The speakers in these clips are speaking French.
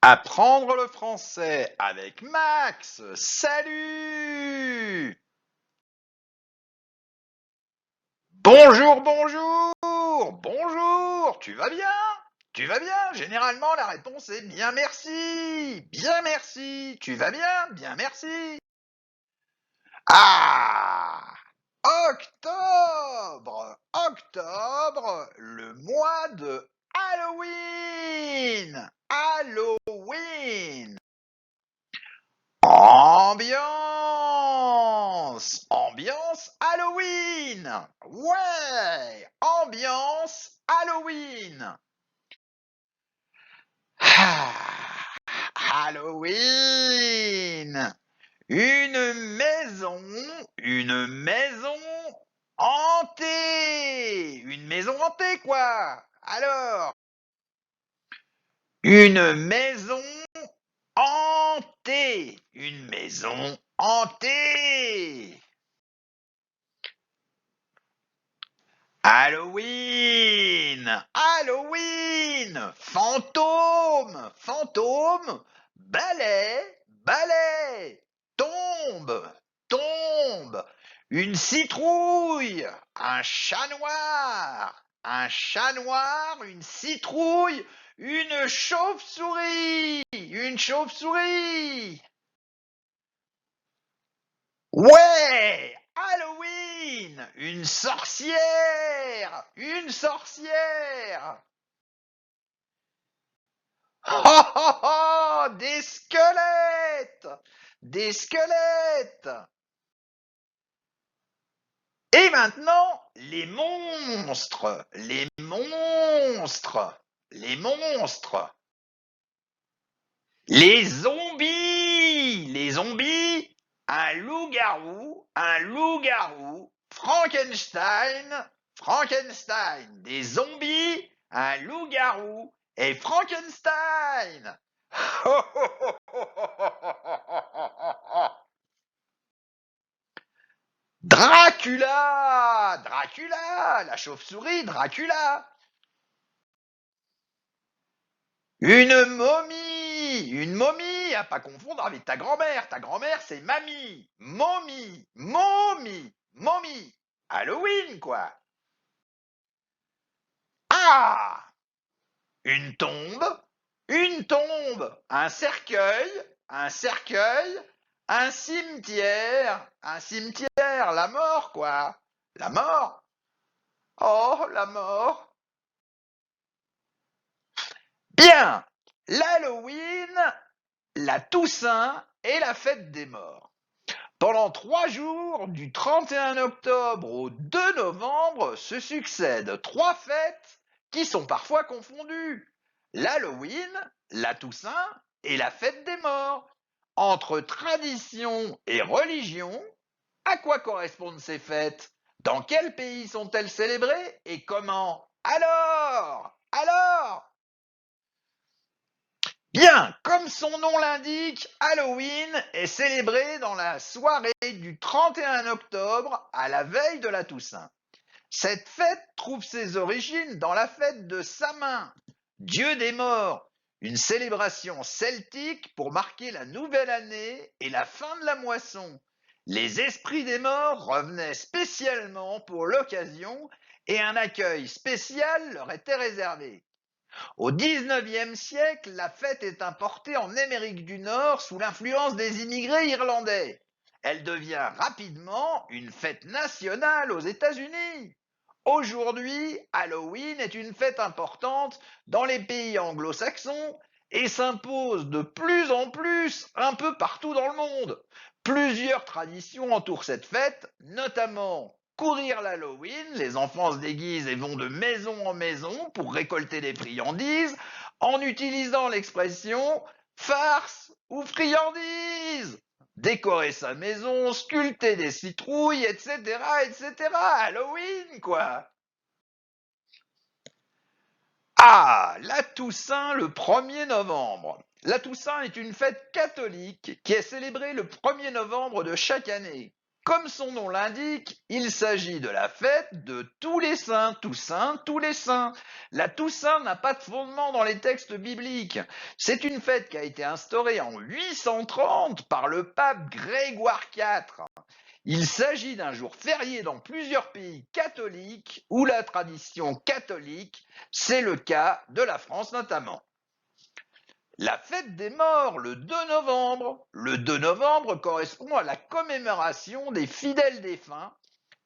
Apprendre le français avec Max. Salut! Bonjour, bonjour, bonjour. Tu vas bien? Tu vas bien? Généralement, la réponse est bien merci. Bien merci. Tu vas bien? Bien merci. Ah! Octobre! Octobre, le mois de Halloween! Halloween! Ambiance! Ambiance Halloween! Ouais! Ambiance Halloween! Ah, Halloween! Une maison hantée! Une maison hantée, quoi! Alors, une maison hantée! Une maison hantée! Halloween! Halloween! Fantôme! Fantôme! Balai! Balai! Tombe! Tombe! Une citrouille! Un chat noir! Un chat noir! Une citrouille! Une chauve-souris! Une chauve-souris! Ouais! Halloween! Une sorcière! Une sorcière! Oh, oh, oh! Des squelettes! Des squelettes! Et maintenant, les monstres! Les monstres! Les monstres! Les zombies! Les zombies! Un loup-garou, Frankenstein, Frankenstein, des zombies, un loup-garou et Frankenstein. Dracula, Dracula, la chauve-souris, Dracula. Une momie, à pas confondre avec ta grand-mère c'est mamie, momie, momie, momie, Halloween quoi. Ah, une tombe, une tombe, un cercueil, un cimetière, la mort quoi, la mort, oh la mort. Bien, l'Halloween, la Toussaint et la fête des morts. Pendant 3 jours, du 31 octobre au 2 novembre, se succèdent 3 fêtes qui sont parfois confondues. L'Halloween, la Toussaint et la fête des morts. Entre tradition et religion, à quoi correspondent ces fêtes? Dans quel pays sont-elles célébrées et comment? Alors, bien, comme son nom l'indique, Halloween est célébré dans la soirée du 31 octobre à la veille de la Toussaint. Cette fête trouve ses origines dans la fête de Samin, dieu des morts, une célébration celtique pour marquer la nouvelle année et la fin de la moisson. Les esprits des morts revenaient spécialement pour l'occasion et un accueil spécial leur était réservé. Au XIXe siècle, la fête est importée en Amérique du Nord sous l'influence des immigrés irlandais. Elle devient rapidement une fête nationale aux États-Unis. Aujourd'hui, Halloween est une fête importante dans les pays anglo-saxons et s'impose de plus en plus un peu partout dans le monde. Plusieurs traditions entourent cette fête, notamment courir l'Halloween, les enfants se déguisent et vont de maison en maison pour récolter des friandises en utilisant l'expression farce ou friandise. Décorer sa maison, sculpter des citrouilles, etc., etc. Halloween, quoi. Ah, la Toussaint le 1er novembre. La Toussaint est une fête catholique qui est célébrée le 1er novembre de chaque année. Comme son nom l'indique, il s'agit de la fête de tous les saints, Toussaint, tous les saints. La Toussaint n'a pas de fondement dans les textes bibliques. C'est une fête qui a été instaurée en 830 par le pape Grégoire IV. Il s'agit d'un jour férié dans plusieurs pays catholiques où la tradition catholique, c'est le cas de la France notamment. La fête des morts, le 2 novembre. Le 2 novembre correspond à la commémoration des fidèles défunts.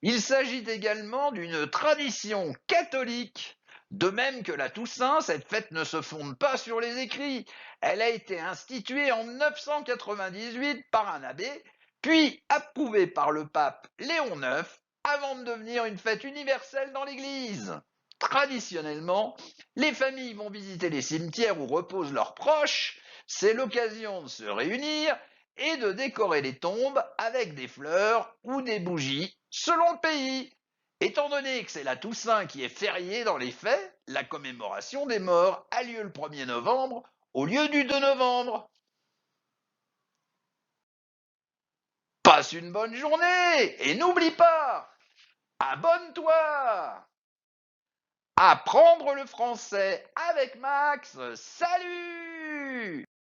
Il s'agit également d'une tradition catholique. De même que la Toussaint, cette fête ne se fonde pas sur les écrits. Elle a été instituée en 998 par un abbé, puis approuvée par le pape Léon IX, avant de devenir une fête universelle dans l'Église. Traditionnellement, les familles vont visiter les cimetières où reposent leurs proches. C'est l'occasion de se réunir et de décorer les tombes avec des fleurs ou des bougies, selon le pays. Étant donné que c'est la Toussaint qui est fériée dans les faits, la commémoration des morts a lieu le 1er novembre au lieu du 2 novembre. Passe une bonne journée et n'oublie pas, abonne-toi! Apprendre le français avec Max, salut!